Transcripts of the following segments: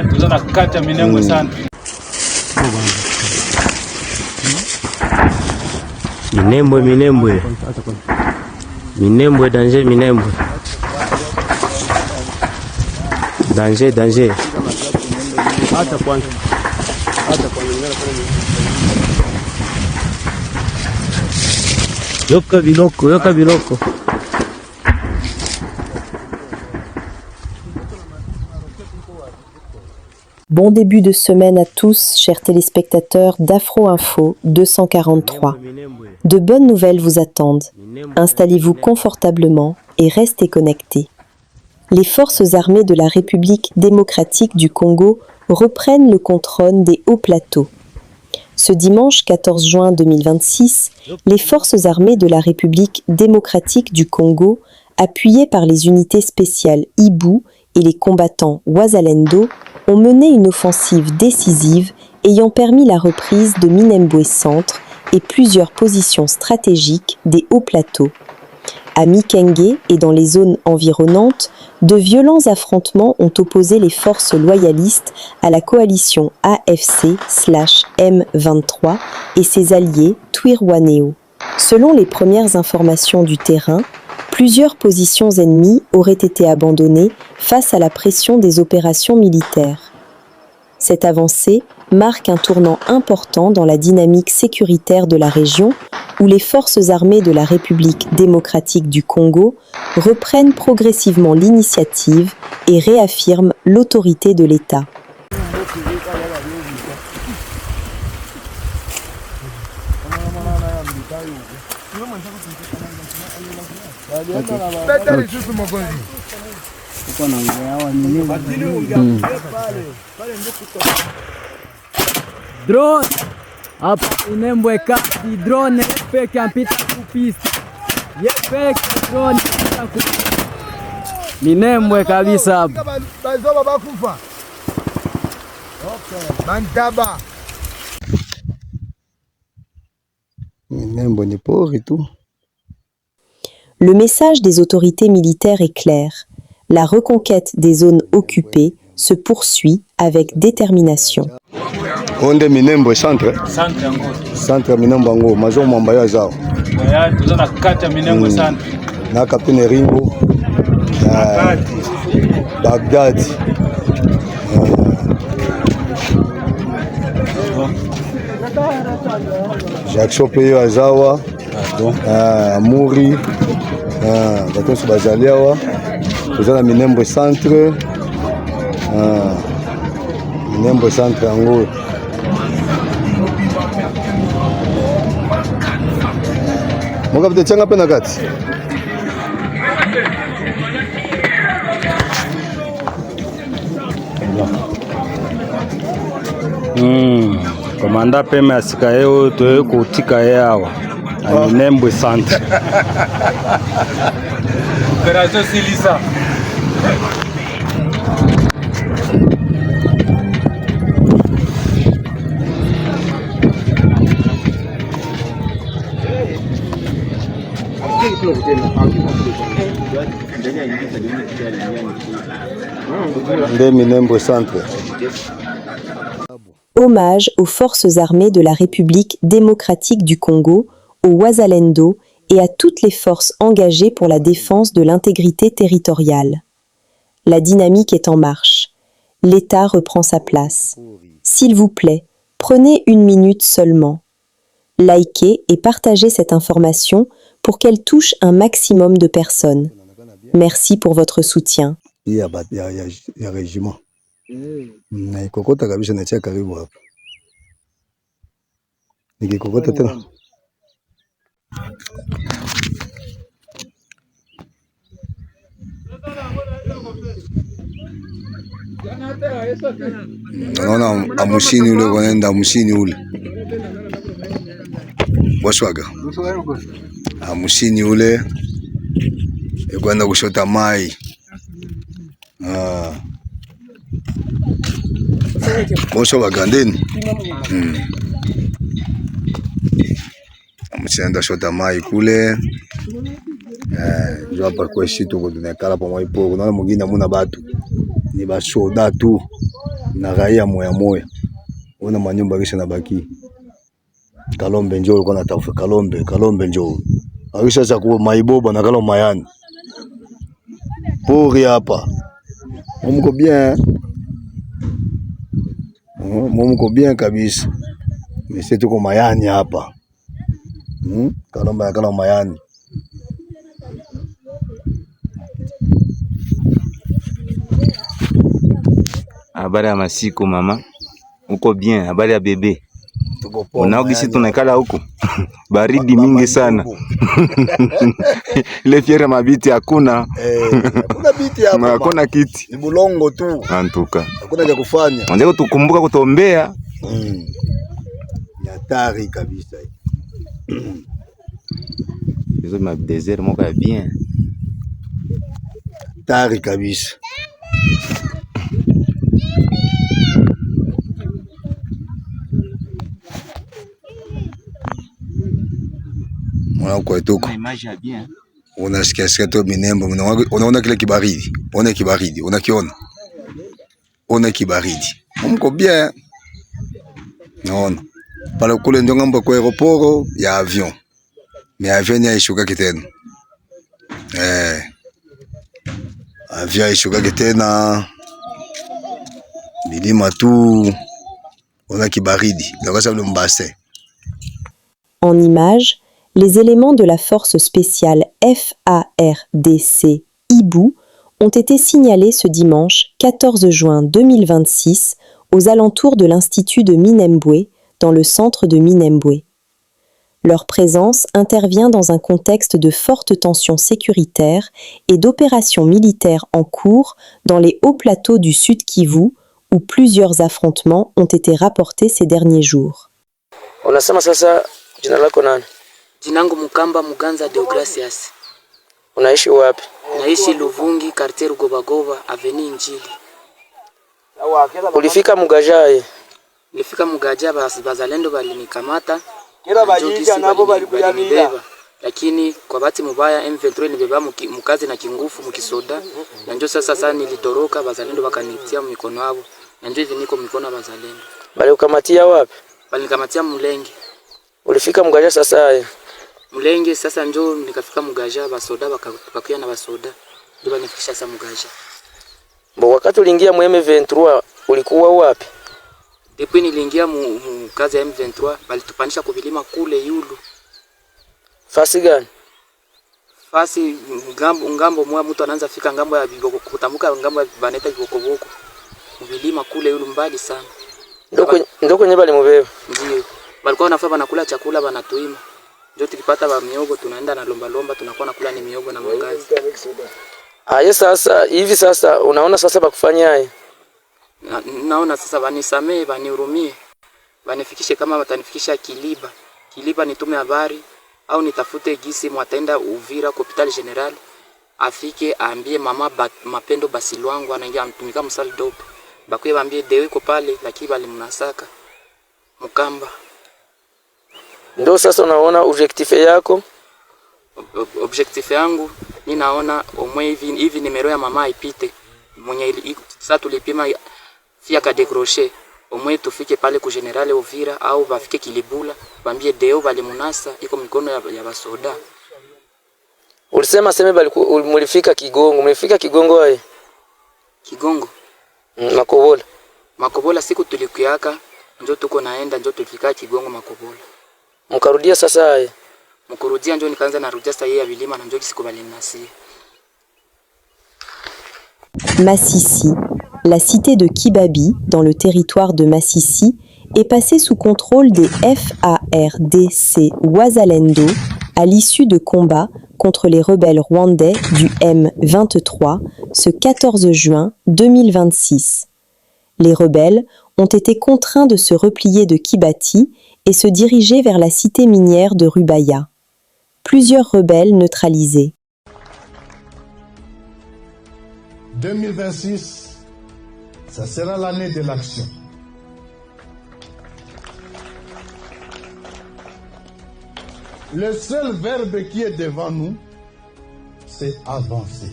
Tunakata Minembwe sana. Minembwe, danger, Minembwe. Danger. Hata kwanza. Yoka biloko. Bon début de semaine à tous, chers téléspectateurs d'Afro Info 243. De bonnes nouvelles vous attendent. Installez-vous confortablement et restez connectés. Les forces armées de la République démocratique du Congo reprennent le contrôle des hauts plateaux. Ce dimanche 14 juin 2026, les forces armées de la République démocratique du Congo, appuyées par les unités spéciales Ibu et les combattants Wazalendo, ont mené une offensive décisive ayant permis la reprise de Minembwe Centre et plusieurs positions stratégiques des hauts plateaux. À Mikenge et dans les zones environnantes, de violents affrontements ont opposé les forces loyalistes à la coalition AFC/M23 et ses alliés Twirwaneho. Selon les premières informations du terrain, plusieurs positions ennemies auraient été abandonnées face à la pression des opérations militaires. Cette avancée marque un tournant important dans la dynamique sécuritaire de la région où les forces armées de la République démocratique du Congo reprennent progressivement l'initiative et réaffirment l'autorité de l'État. Drone hapa Minembwe kati drone peke ampita kupista peke drone Minembwe kabisa hapa bazoba bakufa Mantaba Minembwe ni pori tu. Le message des autorités militaires est clair. La reconquête des zones occupées se poursuit avec détermination. Onde Minembwe centre Minembwe ngo mazo mwamba ya zao. Tunakata Minembwe sana. Na kapine Ringo. Baghdad. Jackson Peyo Azawa. Muri. Batosu bazaliawa. Tuzana Minembwe centre. Minembwe centre ngo. Moga bitachanga pena kati. Komanda peme asika yeo toye kutika yao. Minembwe centre. Opération Silisa. Minembwe centre. Hommage aux forces armées de la République démocratique du Congo, aux Wazalendo et à toutes les forces engagées pour la défense de l'intégrité territoriale. La dynamique est en marche. L'État reprend sa place. S'il vous plaît, prenez 1 minute seulement. Likez et partagez cette information pour qu'elle touche un maximum de personnes. Merci pour votre soutien. Il y a régiment. Nikokota kabisa na chia karibu hapa. Nikikokota tena. Naona amushini ule wanaenda amushini ule. Boswaga. Amushini ule kwenda kushota mai. Boswaga ndeni. Amushenda shota mai kule. Ndio hapa kwa shitu kwa tunakala pamoja ipo. Unaona mwingine hamuna batu. Ni bashoda tu. na raia moya moya. Ona manyumba kisha na baki. Kalombe njoo uko natafuta Kalombe njoo. Akisha za kwa maiboba na kalo mayani. Pori hapa. Mko bien. Mko bien kabisa. Mimi tuko mayani hapa. Kalombe na kalo mayani. Habari ya masiku mama. Uko bien? Habari ya bebe? Unaogisi tunakala huko. Baridi mingi sana. Ile fiera mabiti hakuna. Hakuna biti hapa. Hakuna kiti. Ni bulongo tu. Antuka. Hakuna cha kufanya. Ndio tukumbuka kutombea. Ni hatari kabisa. Hizo ma desert moka bien. Hatari kabisa. Mwana kwa tuko. Unasikia sikia tu Minembwe, unaona kile kibaridi. Ona kibaridi, unakiona. Ona kibaridi. Mko bien. Naona. Pale kule ndio ngambo kwa aeroport ya avion. Mais avion ya ishuka kitena. Avion ishuka kitena. Milima tu. Ona kibaridi. Ndio ça le mbase. En images, les éléments de la force spéciale FARDC Ibu ont été signalés ce dimanche 14 juin 2026 aux alentours de l'Institut de Minembwe, dans le centre de Minembwe. Leur présence intervient dans un contexte de fortes tensions sécuritaires et d'opérations militaires en cours dans les hauts plateaux du Sud Kivu, où plusieurs affrontements ont été rapportés ces derniers jours. Unasema sasa jina lako nani? Jinangu Mukamba Muganza Deogracias. Unaishi wapi? Naishi Luvungi, quartier Rugobagoba, avenue Njili. Ulifika Mugajaye? Nilifika Mugaja, bazalendo balinikamata. Kila bajija nabo balikuyamia. Lakini kwa bahati mbaya M23 nibeba mkazi na kingufu mkisoda. Na ndio sasa nilitoroka, bazalendo bakanitia mikono yao. Na ndio hivi niko mikono ya bazalendo. Bali ukamatia wapi? Bali nikamatia Mulenge. Ulifika Mugaja sasa haya? Mulenge sasa njoo nikafika Mugaja, basoda bakakuya na basoda. Ndio banifikisha sasa Mugaja. Bo wakati uliingia mu M23 ulikuwa wapi? Depuis niliingia mu kazi ya M23 balitupanisha kuvilima kule Yulu. Fasi gani? Fasi ngambo mwa mtu anaanza fika ngambo ya Biboko kutambuka ngambo ya baneta Biboko. Kuvilima kule Yulu mbali sana. Ndoko kwenye bali mubeba. Ndio. Walikuwa wanafaa banakula chakula banatuima. Ndio tulipata ba miogo tunaenda na lomba tunakuwa nakula ni miogo na mangazi. Aye sasa hivi sasa unaona sasa bakufanyaje? Naona sasa banisamee banihurumie. Banifikishe kama watanifikisha Kiliba. Kiliba nitume habari au nitafute gisi mwataenda Uvira hospitali general. Afike aambie mama Mapendo Basilwangu anaingia mtumika msali dope. Bakuye baambie dewe ko pale lakini bali mnasaka. Mukamba. Ndio sasa unaona objectif yako? Objectif yangu ninaona omwe hivi nimero ya mama ipite. Mwenye sasa tulipima fia ka décrocher. Omwe tufike pale ku general Uvira au bafike Kilibula, bambie deo bali munasa iko mikono ya basoda. Ulisema sema bali mulifika Kigongo, mlifika Kigongo wapi? Kigongo. Makobola. Makobola siku tulikuyaka njoo tuko naenda njoo tulifika Kigongo Makobola. Mkarudia sasa haya. Mkurudia njoo nikaanza narudia sasa yeye vilima na njoo kisikubali nasi. Massissi, la cité de Kibabi, dans le territoire de Massissi, est passée sous contrôle des FARDC Wazalendo à l'issue de combats contre les rebelles rwandais du M23 ce 14 juin 2026. Les rebelles ont été contraints de se replier de Kibati et se diriger vers la cité minière de Rubaya. Plusieurs rebelles neutralisés. 2026, ça sera l'année de l'action. Le seul verbe qui est devant nous, c'est avancer.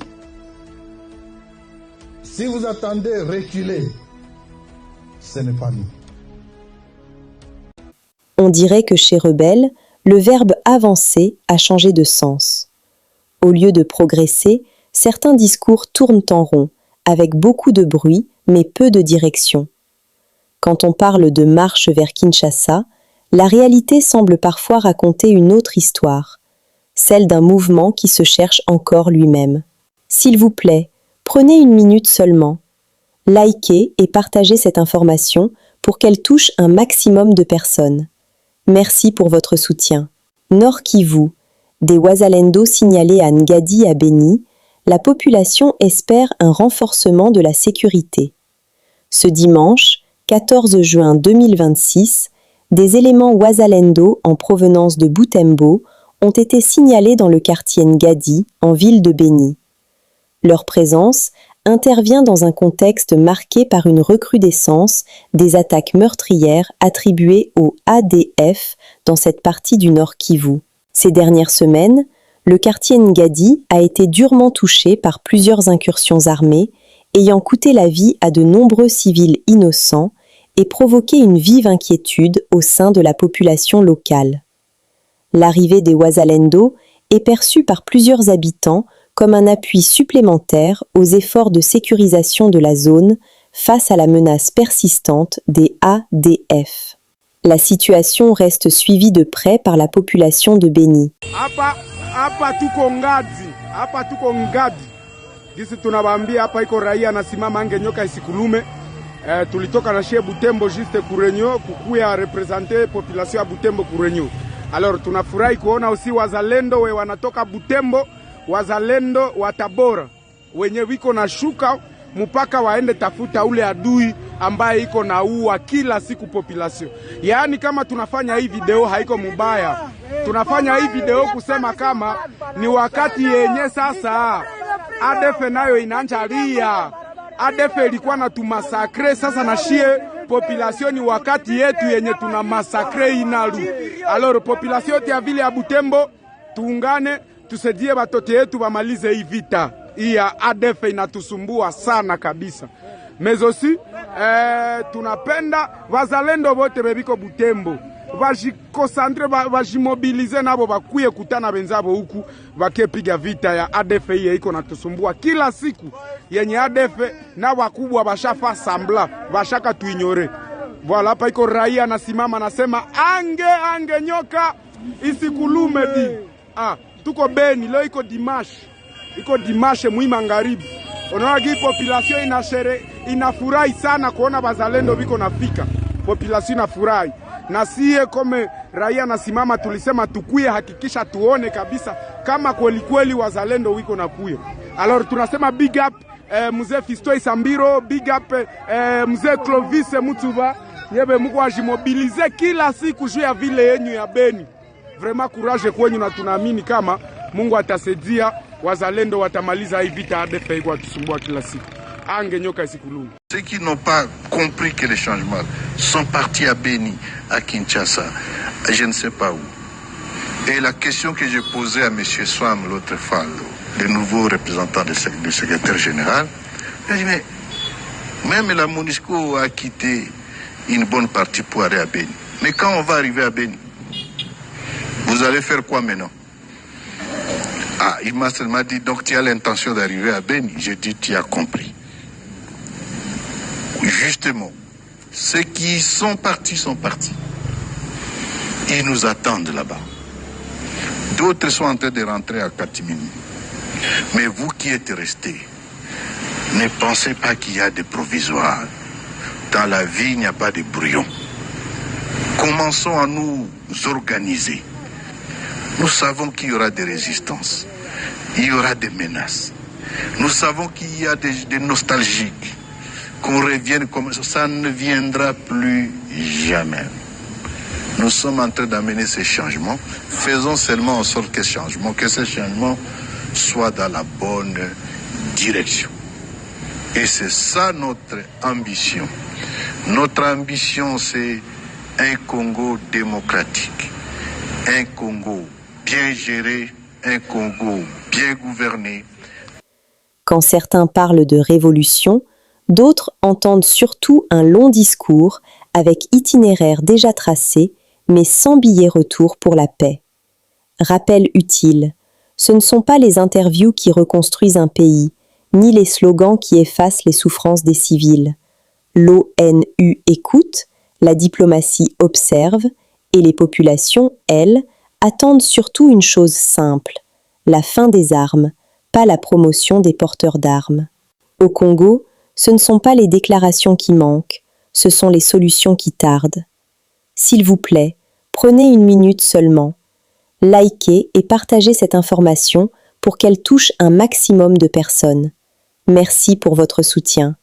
Si vous attendez reculer, ce n'est pas nous. On dirait que chez Rebelle, le verbe avancer a changé de sens. Au lieu de progresser, certains discours tournent en rond, avec beaucoup de bruit, mais peu de direction. Quand on parle de marche vers Kinshasa, la réalité semble parfois raconter une autre histoire, celle d'un mouvement qui se cherche encore lui-même. S'il vous plaît, prenez une minute seulement. Likez et partagez cette information pour qu'elle touche un maximum de personnes. Merci pour votre soutien. Nord Kivu, des Wazalendo signalés à Ngadi à Beni, la population espère un renforcement de la sécurité. Ce dimanche, 14 juin 2026, des éléments Wazalendo en provenance de Butembo ont été signalés dans le quartier Ngadi, en ville de Beni. Leur présence intervient dans un contexte marqué par une recrudescence des attaques meurtrières attribuées au ADF dans cette partie du Nord Kivu. Ces dernières semaines, le quartier Ngadi a été durement touché par plusieurs incursions armées, ayant coûté la vie à de nombreux civils innocents et provoqué une vive inquiétude au sein de la population locale. L'arrivée des Wazalendo est perçue par plusieurs habitants comme un appui supplémentaire aux efforts de sécurisation de la zone face à la menace persistante des ADF. La situation reste suivie de près par la population de Beni. Hapa tuko Ngadi. Gisi tunabambia hapa iko raia nasimama ange nyoka isikulume. Tulitoka na shie Butembo juste kurenyo kukuya representer population ya Butembo kurenyo. Alors tunafurahi kuona usi wazalendo we wanatoka Butembo, wazalendo wa Tabora wenye wiko na shuka mpaka waende tafuta ule adui ambaye iko na uwa kila siku population. Yaani kama tunafanya hii video haiko mubaya. Tunafanya hii video kusema kama ni wakati yenye sasa ADF nayo inanjalia. ADF ilikuwa na tumasakre sasa na shie population ni wakati yetu yenye tuna masakre inalu. Alors population ya vile ya Butembo tuungane tusaidie batoto yetu bamalize hii vita. Hii ya ADF inatusumbua sana kabisa. Mezosi tunapenda wazalendo wote bebiko Butembo bajikosantre bajimobilize nabo bakuye kutana benzabo huku bakepiga vita ya ADF hii iko natusumbua kila siku yenye ADF na wakubwa bashafa sambla bashaka tuinyore. Voilà hapa iko raia nasimama nasema ange nyoka isikulume di. Tuko Beni leo iko dimashe mwi magharibi. Unaona hii population inafurahi sana kuona bazalendo biko nafika. Population inafurahi. Na siye kome raia nasimama tulisema tukuye hakikisha tuone kabisa kama kweli wazalendo wiko nakuye. Alors tunasema big up mzee Fisto Isambiro, big up mzee Clovis Mutuba, yebe mko ajimobilize kila siku juu ya vile yenyu ya Beni. Vraiment courage kwenyu na tunaamini kama Mungu atasaidia wazalendo watamaliza hii vita ADF kwa tusumbua kila siku. Ange nyoka isikulume. Ceux qui n'ont pas compris que les changements sont partis à Beni, à Kinshasa, je ne sais pas où. Et la question que j'ai posée à M. Swam l'autre fois, le nouveau représentant du secrétaire général, il a dit, mais même la MONUSCO a quitté une bonne partie pour aller à Beni. Mais quand on va arriver à Beni, vous allez faire quoi maintenant? Il m'a seulement dit, donc tu as l'intention d'arriver à Beni. J'ai dit, tu as compris. Justement, ceux qui sont partis sont partis. Ils nous attendent là-bas. D'autres sont en train de rentrer à Katimini. Mais vous qui êtes restés, ne pensez pas qu'il y a des provisoires. Dans la vie, il n'y a pas de brouillon. Commençons à nous organiser. Nous savons qu'il y aura des résistances. Il y aura des menaces. Nous savons qu'il y a des nostalgiques. Qu'on revienne comme ça ne viendra plus jamais. Nous sommes en train d'amener ces changements. Faisons seulement en sorte que ces changements soient dans la bonne direction. Et c'est ça notre ambition. Notre ambition, c'est un Congo démocratique, un Congo bien géré, un Congo bien gouverné. Quand certains parlent de révolution, D'autres entendent surtout un long discours avec itinéraire déjà tracé, mais sans billet retour pour la paix. Rappel utile, ce ne sont pas les interviews qui reconstruisent un pays, ni les slogans qui effacent les souffrances des civils. L'ONU écoute, la diplomatie observe, et les populations, elles, attendent surtout une chose simple, la fin des armes, pas la promotion des porteurs d'armes. Au Congo, ce ne sont pas les déclarations qui manquent, ce sont les solutions qui tardent. S'il vous plaît, prenez une minute seulement. Likez et partagez cette information pour qu'elle touche un maximum de personnes. Merci pour votre soutien.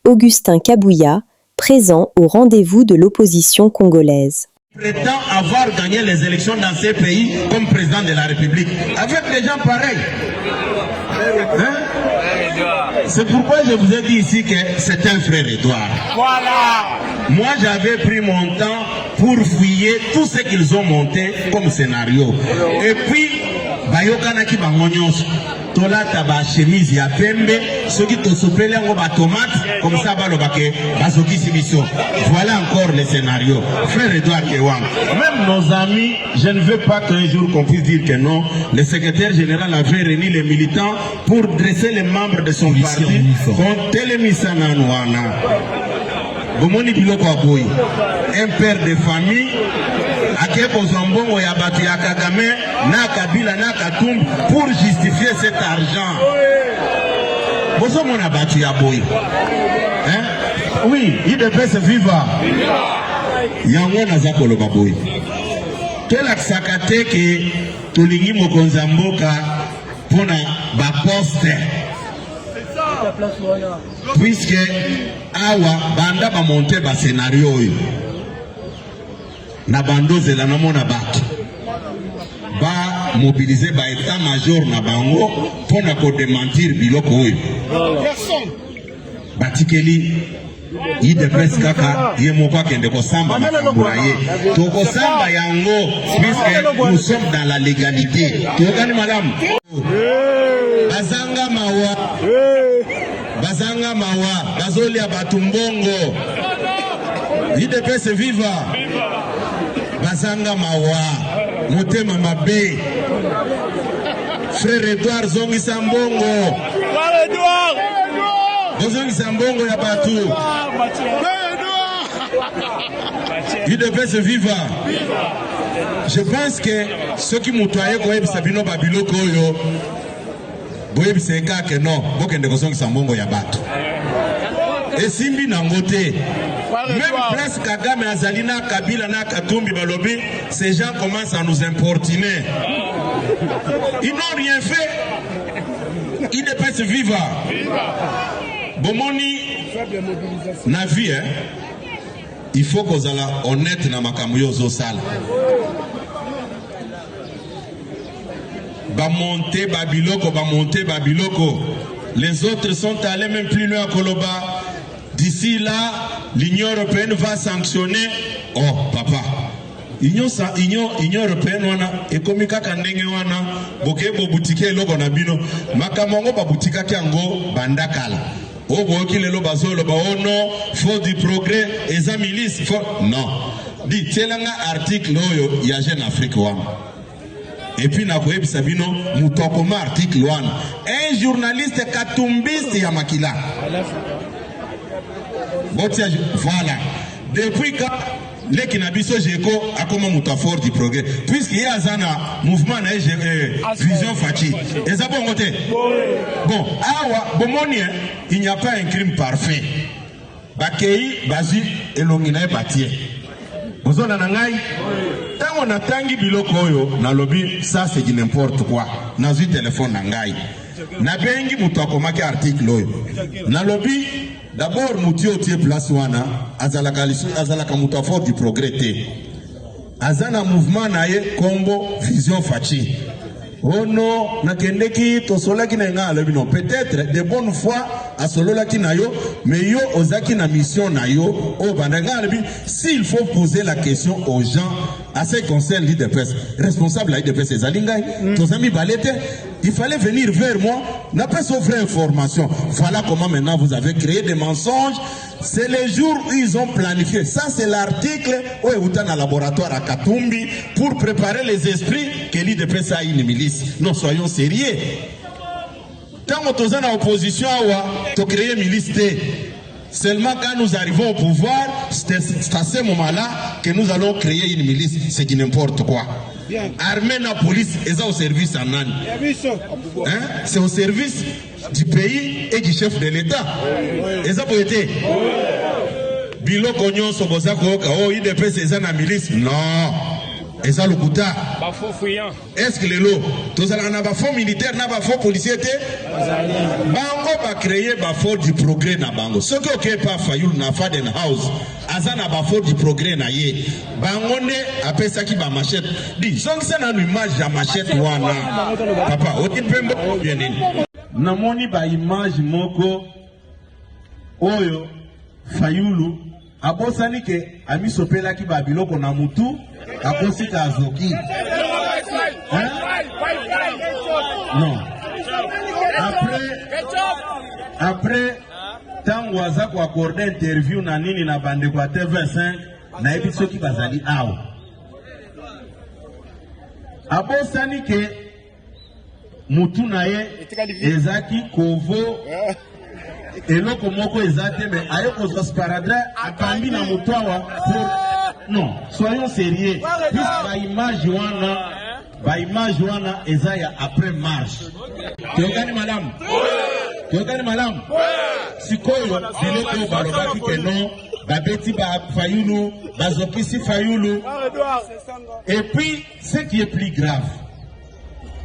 Augustin Kabouya, présent au rendez-vous de l'opposition congolaise. Prétend avoir gagné les élections dans ces pays comme président de la République. Avec des gens pareils. C'est pourquoi je vous ai dit ici que c'est un frère Edouard. Voilà. Moi, j'avais pris mon temps pour fouiller tout ce qu'ils ont monté comme scénario. Et puis, bayokanaki bangonyos. Tolata ba chemise ya pembe, ceux qui te soupelaient en ba tomate, comme ça ba lobake, bazoki sibiso. Voilà encore le scénario. Frère Edouard Kewang. Même nos amis, je ne veux pas qu'un jour qu'on puisse dire que non, le secrétaire général avait réuni les militants pour dresser les membres de son parti contre les Misananouana. Bomoni Biloko Aboui, un père de famille, Akeko Zambongo Yabatu Yakagame, na Kabila, na Katumb, pour justifier cet argent. Bozo mon Abatu Yaboui. Oui, il devait se vivre. Yango Nazakolo Baboui. Quel aksakate que Tolingi Mokonzamboka pour ba poste. Puisque awa banda ba monter ba scénario na bando zela na mona bato ba mobiliser ba état major na bango pona ko démentir biloko oyo batikeli ide presse kaka ye moko akende ko samba makambura ye to ko samba yango puisque nous sommes dans la légalité to gani madame bazanga mawa bazanga mawa bazolia batumbongo IDPS viva bazanga mawa motema mabe frère Edouard zongi sambongo zongi sambongo ya batu IDPS viva. Je pense que ceux qui m'outoyaient quand ils sabino babiloko yo boyebi seka que non bokende ko zongi sambongo ya batu et simbi nangote. Même presque Kagame, Azalina, Kabila, na Katumbi, Balobi, ces gens commencent à nous importuner. Ils n'ont rien fait. Ils ne peuvent se vivre. Bomoni, na vie, hein? Il faut qu'on soit honnête dans Makamuyo Zosal. Bamonte, Babiloko, Bamonte, Babiloko. Les autres sont allés même plus loin à Koloba. D'ici là, l'Union européenne va sanctionner. Oh, papa. Union européenne wana ekomika kandenge wana bokebo boutique loko na bino makamongo ba boutique kango bandakala. Obo ki lelo bazolo ba ono faut du progrès eza milice non. Di telanga article oyo ya Jeune Afrique wana. Et puis na koyebisa bino mutokoma article wana. Un journaliste katumbiste ya makila. Voilà. Depuis quand les Kinabiso Jeko a comme un fort du progrès. Puisqu'il y a un mouvement vision Fachi. Et ça bon côté. Bon, il n'y a pas un crime parfait. Bakei, Bazi et Longina Batier. Vous en avez tant on a tangi biloko yo na lobby, ça c'est du n'importe quoi. Dans un téléphone nangai. Na bengi mutokomaki article oyo. Na lobby d'abord mutio tie place wana azalaka mutu fort du progrès te. Azana mouvement na ye kombo vision Fachi. Oh non, na kendeki to solaki na ngala bino peut-être de bonne foi asololaki na yo, mais yo ozaki na mission na yo, oh bandanga, s'il faut poser la question aux gens, à ce qui concerne l'IDPS, responsable de l'IDPS, c'est Zalingaï, tos amis Balete, il fallait venir vers moi, n'a pas sa vraie information. Voilà comment maintenant vous avez créé des mensonges. C'est les jours où ils ont planifié. Ça, c'est l'article où ils ont un laboratoire à Katumbi pour préparer les esprits que l'IDPS a une milice. Non, soyons sérieux. Quand on est en opposition, on a créé une milice. Seulement quand nous arrivons au pouvoir, c'est à ce moment-là que nous allons créer une milice. C'est qui n'importe quoi. Armée, la police, ils sont au service en Inde. C'est au service du pays et du chef de l'État. Ils ont été. Bilo Konyo Sobosako, oh, il dépêche ces la milice. Non. Et ça le Kouta. Est-ce que les lots, tous les faux militaires, les faux policiers, Bango va créer le fort du progrès na Bango. Ce qui n'est pas Fayoul na Faden House, Azan a fort du progrès na ye. Bango ne appelle ça qui va machette. Dis, donc c'est une image à machette wana. Papa, au type bien né. Namoni ba image moko oyo Fayoulou. Abosani ke ami sopela ki ba biloko na mutu. Abosi ka azoki. Non. Après, tant waza ko accorder interview na nini na bande kwa TV5 na ebiso ki bazali awo. Abosani ke mutu na ye ezaki kovo eloko moko ezate me ayoko zosparadra akambi na mutu awa pour non, soyons sérieux. Puisque ba image wana ezaya après marche. Tokani madame. Tokani madame. Sikoyo biloko balobaki que non, babeti ba Fayoulou, bazokisi Fayoulou. Et puis ce qui est plus grave,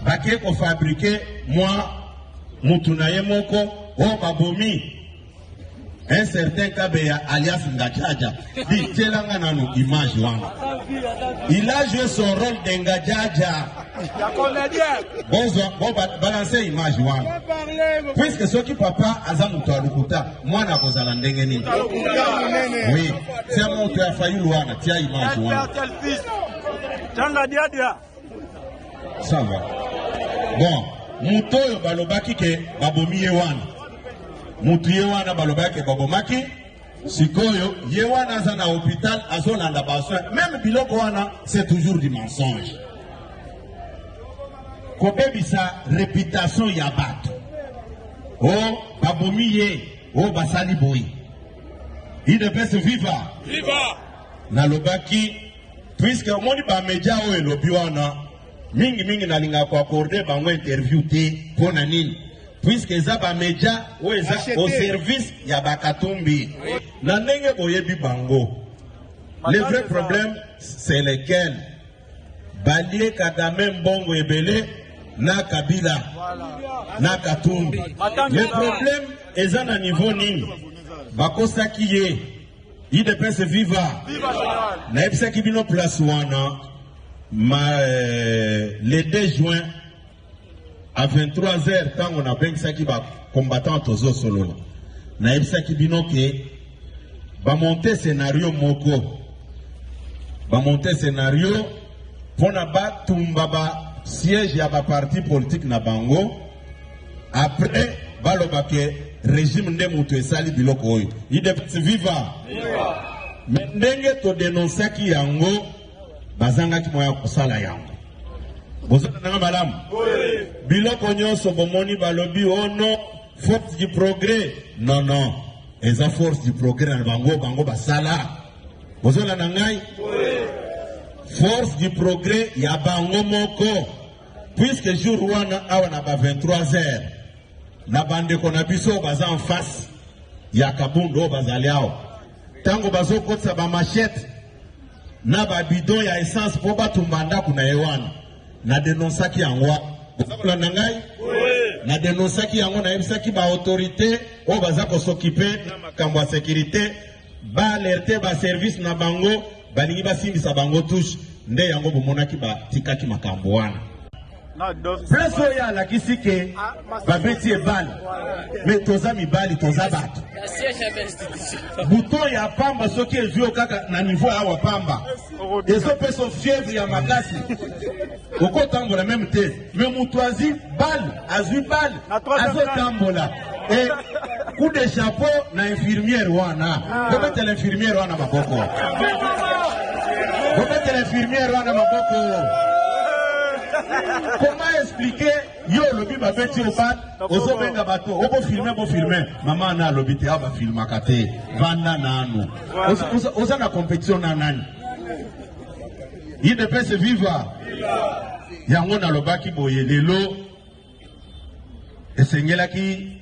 baké ko fabriquer moi mutunaye moko o babomi. Un certain Kabeya alias Ngajaja dit Tchelanga nanu image wana. Il a joué son rôle d'Ngajaja. Bon balancer image wana. Puisque ce qui papa azamuto alukuta, moi na kozala ndenge nini. Oui, c'est mon tu as failli wana, tia image wana. Ça va. Bon, muto yo balobaki ke babomi wana. Mutu yewana balobaki babomaki sikoyo yewana zana hôpital azolanda basoin même biloko wana c'est toujours du mensonge kobebisa réputation ya bato oh babomi ye oh basali boy il devait se vivre na lobaki puisque moni ba media o elobi wana mingi na linga ko accorder bango interview te pona nini. Puisque les médias au service ya Bakatumbi. Nandenge boyebi bango. Le vrai problème, c'est lequel? Balie Kadame Mbongo Ebele, na Kabila, na Katumbi. Le problème est à niveau nini. Bakosa kiye, il dépend se vivre. Na epsa kibino place wana, le 2 juin, à 23h, quand on a bien ça qui va combattre aux solo. Na ebisa ki binoke ba monter scénario moko. Ba monter scénario pour na ba tumba ba siège ya ba parti politique na bango. Après ba lobake régime nde mutu esali biloko oyo. Il de viva. Mais ndenge to dénoncer ki yango bazanga ki moya kusala yango. Madame, biloko nyonso bomoni balobi oh non, force du progrès. Non, non, eza force du progrès na bango basala. Bozona nangai? Force du progrès ya bango moko. Puisque jour wana awa na ba 23h. Na bande kona biso baza en face ya Kabundo bazali awa. Tango bazo kotsa ba machette na ba bidon ya essence po batumbanda kuna yewana. Na dénonçaki yango na nangai na dénonçaki yango na ebisaki ba autorité o baza ko s'occuper na makambo ya sécurité ba alerter ba service na bango balingi ba sindisa bango touche nde yango bomonaki ba tikaki makambo wana Place oya la kisike babeti ebal. Mais toza mibali toza bato. Bouton ya pamba soki ezio kaka na niveau awa pamba. Ezo peso fièvre ya makasi. Oko tambola même te. Mais mutoazi bal, azui bal, azo tambola. Et coup de chapeau na infirmière wana. Comment l'infirmière wana maboko? Comment l'infirmière wana maboko? Comment expliquer yo lobi babeti obat ozo benga bato obo filmer maman na lobi te aba filma kate vanda nanu oza na compétition na nani il ne peut se vivre yango na lobaki boye lelo esengela ki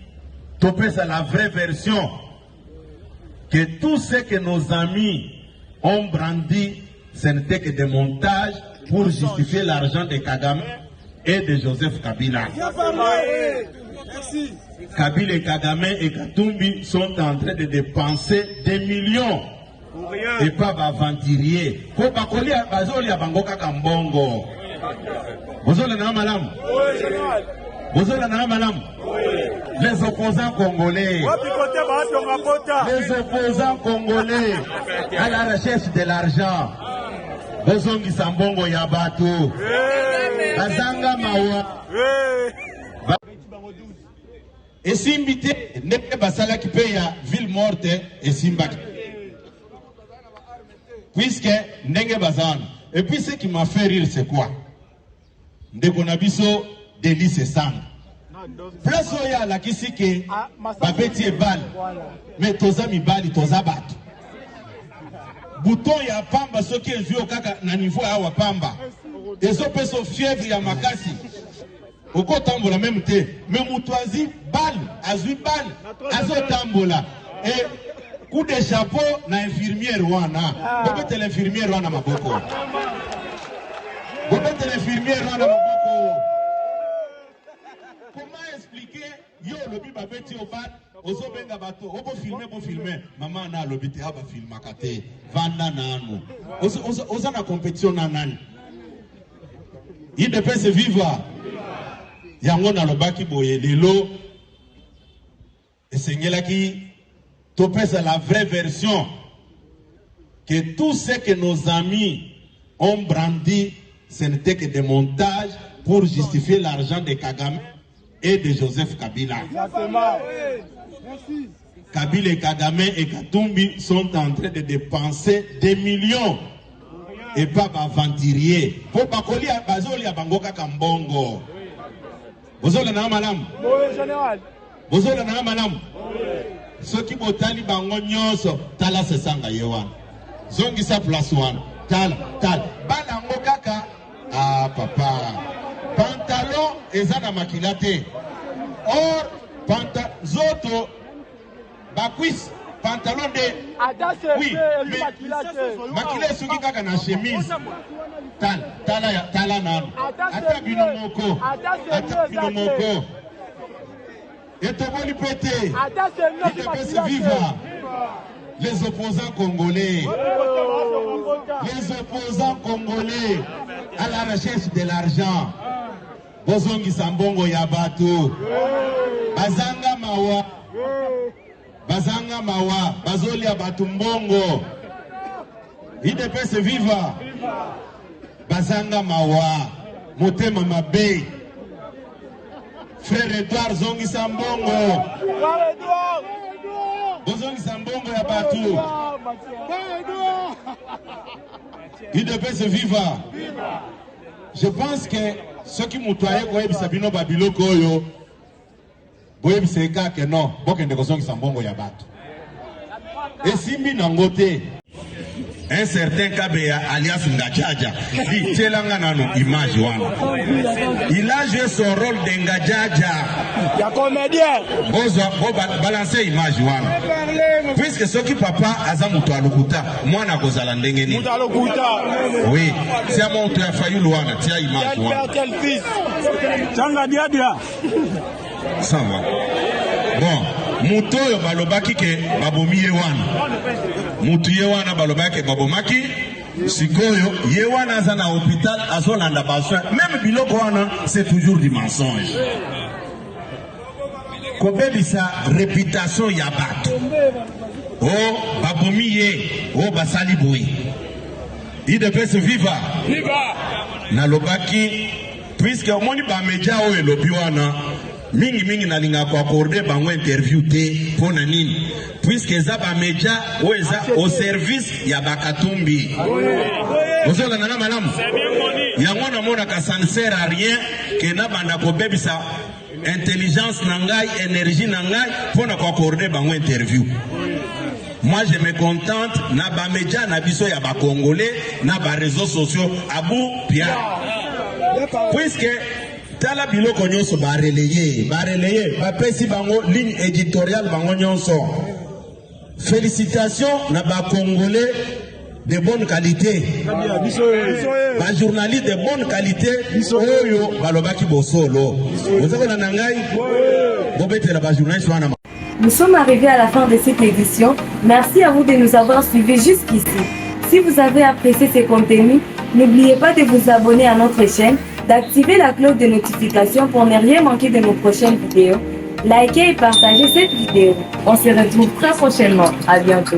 topesa la vraie version que tout ce que nos amis ont brandi ce n'était que des montages pour justifier l'argent de Kagame et de Joseph Kabila. Kabila et Kagame et Katumbi sont en train de dépenser des millions et pas aventuriers. Pour bakoli bazoli abangoka kambongo. Bozole na malam. Bozole na malam. Les opposants congolais. Les opposants congolais à la recherche de l'argent. Bozongi sambongo ya bato. Bazanga mawa. Esimbite neke basala ki pe ya ville morte esimbaki. Puisque ndenge bazana. Et puis ce qui m'a fait rire c'est quoi? Ndeko nabiso délice sang. Place oya la kisike babeti ebal. Mais toza mibali toza bato. Bouton ya pamba soki ezio kaka na niveau awa pamba. Ezo peso fièvre ya makasi. Oko tambola même te. Mais mutoazi bal, azui bal, azo tambola. Et coup de chapeau na infirmière wana. Bobete l'infirmière wana maboko. Bobete l'infirmière wana maboko. Comment expliquer yo lobi babeti obat ozo benga bato obo filmer maman na lobi te aba filma kate vanda nanu oza na compétition na nani il ne peut se vivre yango na lobaki boye lelo esengela ki topesa la vraie version que tout ce que nos amis ont brandi ce n'était que des montages pour justifier l'argent de Kagame et de Joseph Kabila. Kabila et Kagame et Katumbi sont en train de dépenser des millions et pas aventuriers. Pour bakoli bazoli abangoka kambongo. Bozole na malam. Bozole na malam. Ceux qui botali bango nyonso tala sesanga yewan. Zongi sa place one. Tal. Balango kaka. Ah papa. Pantalon ezana makilate. Or zoto bakwis pantalon de oui makile suki kaka na chemise tala nanu ata bino moko etoboli pete ite vivre les opposants congolais à la recherche de l'argent. Bozongi sambongo ya bato. Bazanga mawa. Bazoli ya bato mbongo. Il ne peut se vivre. Bazanga mawa. Motema mabe. Frère Edouard zongi sambongo. Bozongi sambongo ya bato. Il ne peut se vivre. Je pense que ceux qui m'outoyaient quand ils sabino babilo koyo, boye biseka que non, bokende kozongi sambongo ya bato. Et simbi nangote. Un certain Kabea alias Ngajaja dit Tchelanga nano image wana. Il a joué son rôle d'Ngajaja. Il y a comédien. Balancer image wana. Puisque ce qui papa azamuto alukuta, moi na kozala ndengeni. Oui, c'est à mon tour failli wana, tia image wana. Quel fils? Tanga diadia. Ça va. Bon. Muto balobaki ke babomiye wana. Mutu ye wana balobaki babomaki Sikoyo, yewana za na hôpital, azolanda bassoin. Même biloko wana, c'est toujours du mensonge. Kobebisa réputation ya bato. Oh, babomi ye, oh, basali boui. IDPS viva. Viva. Nalobaki, puisque au moni ba media o elobi wana, mingi na linga ko accorder bango interview te pona nini. Puisque eza ba media o eza au service ya bakatumbi. Ozola na malamu. Yango na mona ka ça ne sert à rien que na banda ko bebisa intelligence nangai, énergie nangai pona ko accorder bango interview. Moi je me contente na ba media na biso ya ba congolais na ba réseaux sociaux abu pia. Puisque tala biloko nyonso ba relayer ba pesi bango ligne éditoriale bango nyonso. Félicitations na ba congolais de bonne qualité. Ba journaliste de bonne qualité oyo balobaki bosolo. Vous savez na nangai bobetela ba journaliste wana. Nous sommes arrivés à la fin de cette édition. Merci à vous de nous avoir suivis jusqu'ici. Si vous avez apprécié ces contenus, n'oubliez pas de vous abonner à notre chaîne, d'activer la cloche de notification pour ne rien manquer de nos prochaines vidéos. Likez et partagez cette vidéo. On se retrouve très prochainement. À bientôt.